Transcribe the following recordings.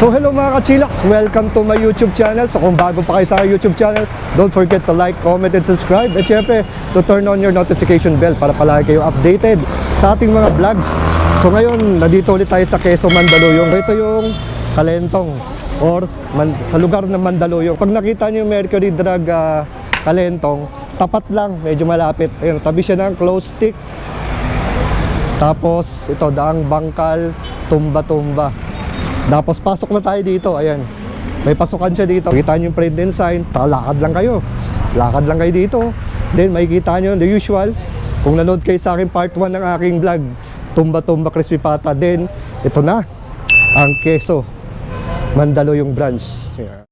So hello mga ka-chillax, welcome to my YouTube channel. So kung bago pa kayo sa YouTube channel, don't forget to like, comment, and subscribe. At syempre, to turn on your notification bell para palagi kayo updated sa ating mga vlogs. So ngayon, nandito ulit tayo sa Quezon, Mandaluyong. Ito yung Kalentong or sa lugar ng Mandaluyong. Pag nakita niyo yung Mercury Drug Kalentong, tapat lang, medyo malapit. Ayun, tabi siya ng close stick. Tapos ito, daang bangkal, tumba-tumba. Tapos pasok na tayo dito, ayan. May pasukan siya dito. Makikita nyo yung print and sign, lakad lang kayo. Lakad lang kayo dito. Then makikita nyo the usual. Kung nanood kayo sa akin part 1 ng aking vlog, Tumba-Tumba Crispy Pata. Then ito na ang Quezon Mandaluyong branch. Yeah.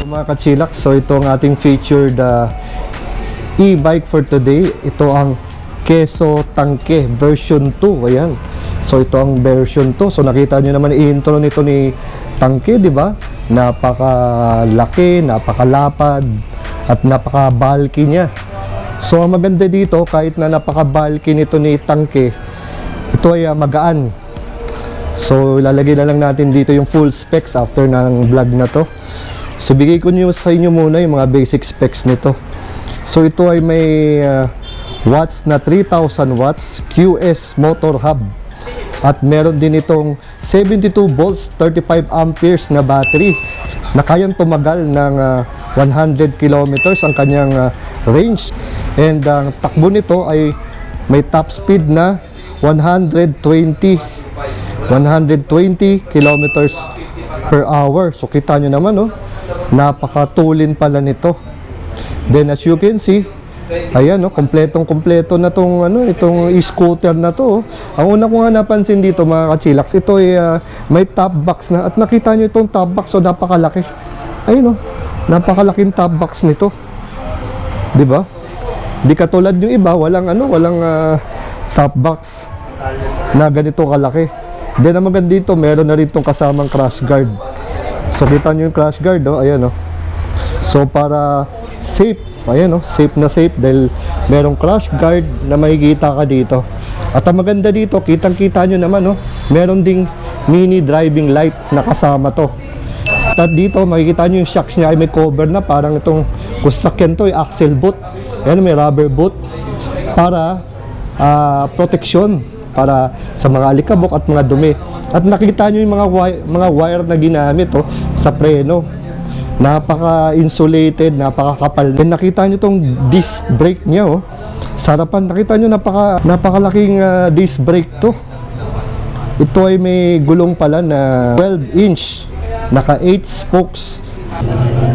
Mga ka-chillax, so ito ang ating featured e-bike for today. Ito ang Quezon Tangke version 2. Ayan. So ito ang version 2. So nakita nyo naman i-intro nito ni Tangke, di ba? Napakalaki, napakalapad at napaka-bulky niya. So ang maganda dito, kahit na napaka-bulky nito ni Tangke, ito ay magaan. So ilalagay na lang natin dito yung full specs after ng vlog na to. So bigay ko nyo sa inyo muna yung mga basic specs nito. So ito ay may watts na 3,000 watts QS motor hub. At meron din itong 72 volts 35 amperes na battery na kayang tumagal ng 100 kilometers ang kanyang range. And ang takbo nito ay may top speed na 120 kilometers per hour. So kita nyo naman, no? Napakatulin pala nito. Then as you can see, ayan, no, kompletong-kompleto na tong itong e-scooter na to. Ang una ko nga napansin dito mga ka-chillax, ito ay may top box na, at nakita nyo itong top box, so napakalaki. Ayun, no, napakalaking top box nito. 'Di ba? Di katulad yung iba, walang top box na ganito kalaki. Then ang maganda dito, meron na rin itong kasamang crash guard. So kita nyo yung crash guard, oh, ayan, oh. So para safe, ayan, oh, safe na safe dahil merong crash guard na makikita ka dito. At ang maganda dito, kitang-kita nyo naman, oh, meron ding mini driving light na kasama to. At dito makikita nyo yung shocks niya ay may cover na, parang itong kusakyan to, yung axle boot. Ayan, may rubber boot para protection para sa mga alikabok at mga dumi. At nakita nyo yung mga wire na ginamit, oh, sa preno. Napaka-insulated, napaka-kapal. And nakita nyo itong disc brake niya, oh. Sarapan, nakita nyo napakalaking disc brake to. Ito ay may gulong pala na 12-inch, naka 8 spokes,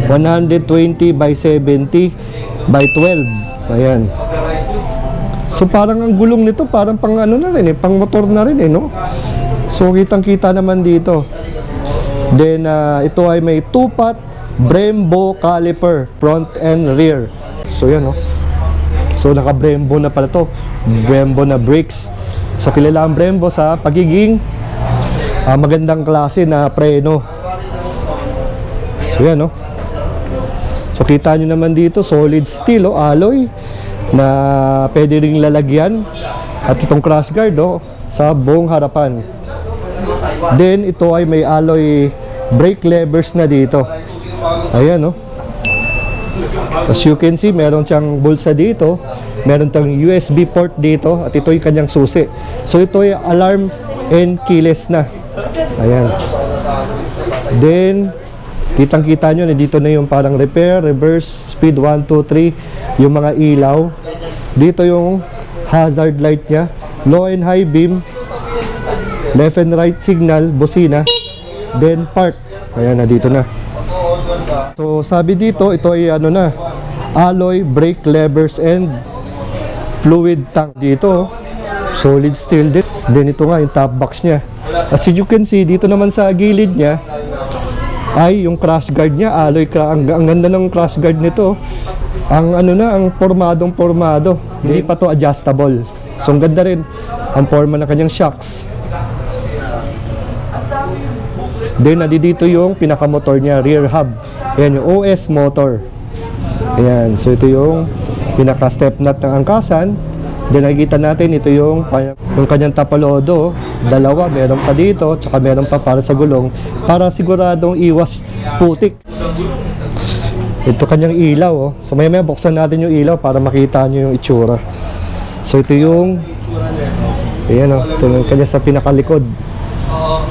120 by 70 by 12. Ayan. So parang ang gulong nito parang pang na rin, pang motor na rin, no? So kitang-kita naman dito. Then ito ay may 2-pot Brembo caliper, front and rear. So yan, no? So naka Brembo na pala to, Brembo na brakes. So kilala ang Brembo sa pagiging magandang klase na preno. So yan, no? So So kita nyo naman dito, solid steel, alloy, na pwede ring lalagyan. At itong crash guard, sa buong harapan. Then, ito ay may alloy brake levers na dito. Ayan, as you can see, meron siyang bulsa dito, meron tang USB port dito, at ito yung kanyang susi. So, ito ay alarm and keyless na. Ayan. Then, kitang-kita nyo, dito na yung parang repair, reverse, speed 1, 2, 3, yung mga ilaw. Dito yung hazard light niya, low and high beam, left and right signal, busina, then park. Ayan na, dito na. So, sabi dito, ito ay alloy, brake levers, and fluid tank. Dito, solid steel din. Then ito nga, yung top box niya. As you can see, dito naman sa gilid niya, ay yung crash guard niya, alloy. Ang ganda ng crash guard nito. Ang ang pormadong-pormado. Hindi pa to adjustable. So, ang ganda rin ang forma ng kanyang shocks. Then, dito yung pinakamotor niya, rear hub. Ayan, yung OS motor. Ayan, so ito yung pinaka-step nut ng angkasan. Then, nakikita natin, ito yung kanyang tapalodo. Dalawa, meron pa dito, tsaka meron pa para sa gulong, para siguradong iwas putik. Ito kanyang ilaw, So, maya-maya buksan natin yung ilaw para makita nyo yung itsura. So, ito yung, ayan, ito yung kanya sa pinakalikod.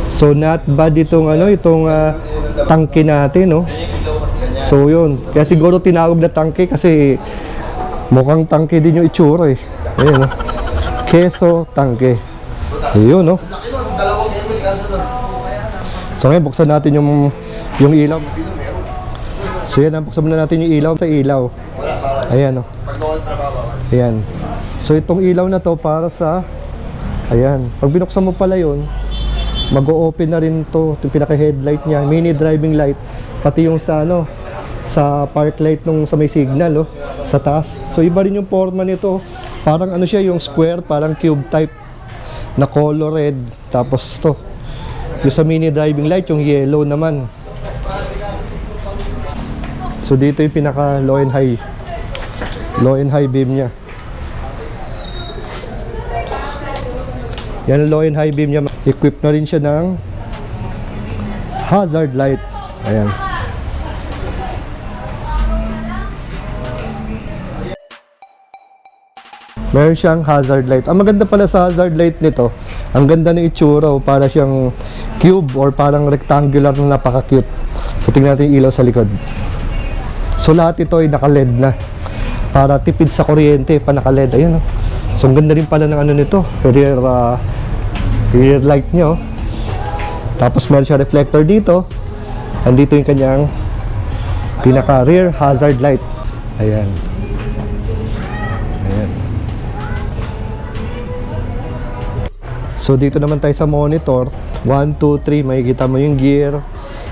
So, not bad itong, tangke natin, So, yun. Kaya siguro tinawag na tangke kasi mukhang tangke din yung itsura, Ayan, Keso tangke. Ayun, So, ngayon, buksan natin yung ilaw. So, yan, buksan muna natin yung ilaw sa ilaw. Ayan, Ayan. So, itong ilaw na to para sa, ayan, pag binuksan mo pala yun, mag-o-open na rin to, yung pinaka-headlight niya, mini driving light, pati yung sa sa park light nung sa may signal, sa taas. So, iba rin yung forma nito. Parang siya, yung square, parang cube type na color red. Tapos to, yung sa mini driving light, yung yellow naman. So, dito yung pinaka low and high beam niya. Yan, low and high beam niya. Equipped na rin siya ng hazard light. Ayan. Meron siyang hazard light. Ang maganda pala sa hazard light nito, ang ganda ng itsura, para siyang cube or parang rectangular na napaka-cute. So, tingnan natin yung ilaw sa likod. So, lahat ito ay naka-LED na. Para tipid sa kuryente, pa naka-LED. Ayun, So, ang ganda rin pala ng nito. Rear light niya, Tapos, meron siya reflector dito. Andito yung kanyang pinaka-rear hazard light. Ayan. Ayan. So, dito naman tayo sa monitor. 1, 2, 3. Makikita mo yung gear,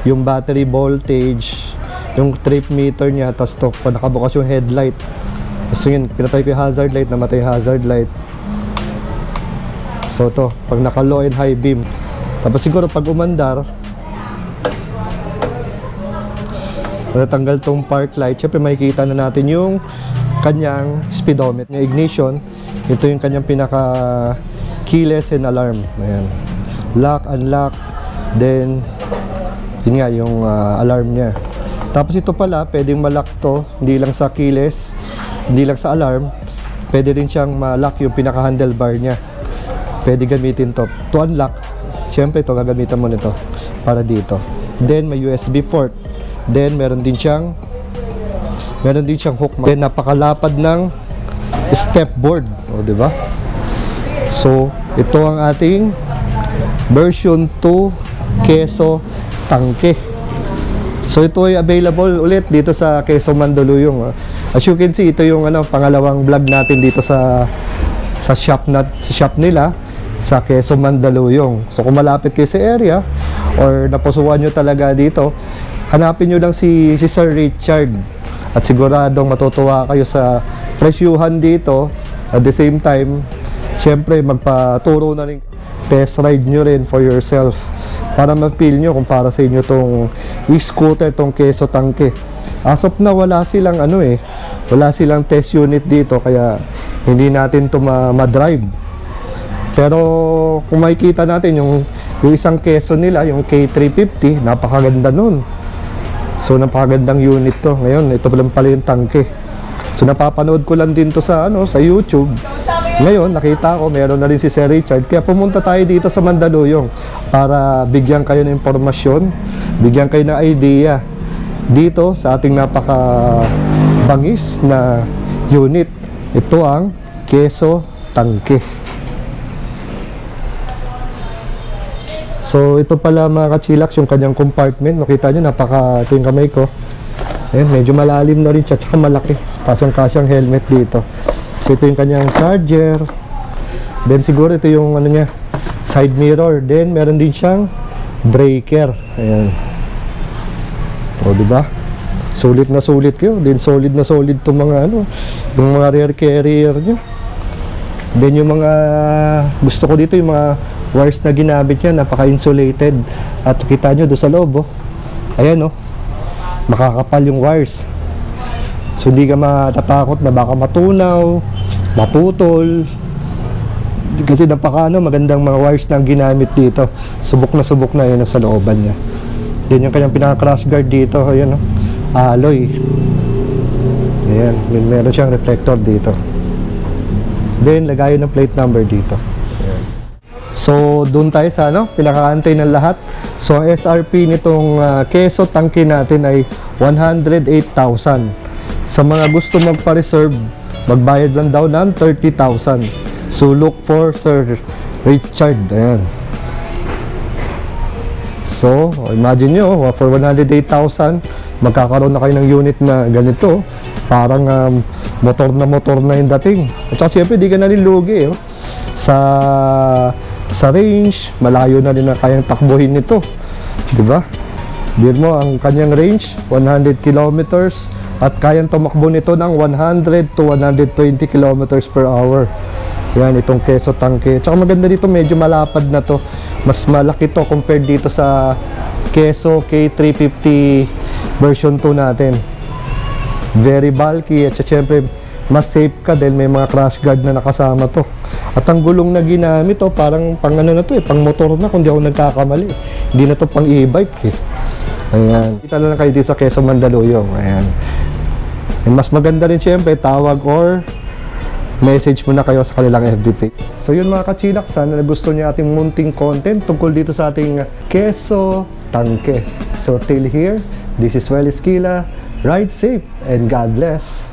yung battery voltage, yung trip meter niya, tapos to, pag nakabukas yung headlight. So yun, pinatay ko yung hazard light, namatay yung hazard light. So to, pag naka low and high beam. Tapos siguro pag umandar, natatanggal tong park light, syempre makikita na natin yung kanyang speedometer, yung ignition. Ito yung kanyang pinaka keyless and alarm. Ayan. Lock, unlock, then yun nga, yung alarm niya. Tapos ito pala, pwedeng ma-lock to, hindi lang sa keyless, hindi lang sa alarm, pwede rin siyang ma-lock yung pinaka-handlebar niya. Pwede gamitin to. To unlock, syempre ito, gagamitan mo nito para dito. Then, may USB port. Then, meron din siyang hook. Then, napakalapad ng step board. O, diba? So, ito ang ating version 2 Keso tangke. So ito ay available ulit dito sa Quezon Mandaluyong. As you can see, ito yung pangalawang vlog natin dito sa shop nila sa Quezon Mandaluyong. So kung malapit kayo sa area or napusuan nyo talaga dito, hanapin nyo lang si Sir Richard at siguradong matutuwa kayo sa presyuhan dito. At the same time, syempre magpaturo na rin, test ride nyo rin for yourself para ma-feel nyo kung para sa inyo tong e-scooter, tong Keso tangke. As of na wala silang wala silang test unit dito kaya hindi natin to ma-drive. Pero kung makikita natin yung isang keso nila, yung K350, napakaganda nun. So napakagandang unit to. Ngayon, ito lang pala yung tangke. So napapanood ko lang din to sa YouTube. Ngayon, nakita ko meron na rin si Sir Richard. Kaya pumunta tayo dito sa Mandaluyong para bigyan kayo ng impormasyon, bigyan kayo ng idea dito sa ating napaka-bangis na unit. Ito ang Keso Tangke. So ito pala mga kachilax yung kanyang compartment. Nakita nyo, ito yung kamay ko. Ayan, medyo malalim na rin siya, tsaka malaki. Kasyang-kasyang helmet dito. So ito yung kanyang charger. Then siguro ito yung niya, side mirror. Then meron din siyang breaker. Ayan. O diba? Sulit na sulit kayo. Then solid na solid itong mga yung mga rear carrier nyo. Then yung mga gusto ko dito yung mga wires na ginamit niya, napaka-insulated. At kita nyo doon sa loob, ayan makakapal yung wires. So hindi ka matatakot na baka matunaw, maputol. Kasi magandang mga wires na ginamit dito. Subok na yun sa looban niya. Then yung kanyang pinaka-crash guard dito, ayan alloy. Ayan, then meron siyang reflector dito. Then lagayan ng plate number dito. Ayan. So doon tayo sa pinakaantay ng lahat. So ang SRP nitong Keso Tangke natin ay 108,000. Sa mga gusto magpa-reserve, magbayad lang daw ng 30,000. So look for Sir Richard. Ayan. So imagine nyo, for 108,000 magkakaroon na kayo ng unit na ganito. Parang motor na yung dating. At saka siyempre di ka na rin lugi sa range, malayo na rin na kayang takbuhin nito, di ba? Biro mo ang kanyang range 100 kilometers at kayang tumakbo nito ng 100 to 120 kilometers per hour. Yan itong Keso Tangke. Tsaka maganda dito, medyo malapad na to. Mas malaki to compared dito sa Keso K350 version 2 natin. Very bulky at syempre mas safe ka dahil may mga crash guard na nakasama to. At ang gulong na ginamit parang pang na to pang motor na kung di ako nagkakamali. Hindi na to pang e-bike Ayan. Kita lang kayo dito sa Quezon Mandaluyong. Ayan. And mas maganda rin syempre tawag or message mo na kayo sa kanilang FB page. So yun mga kachilak, sana gusto niyo ating munting content tungkol dito sa ating Keso Tangke. So till here, this is Well Esquila. Ride safe and God bless.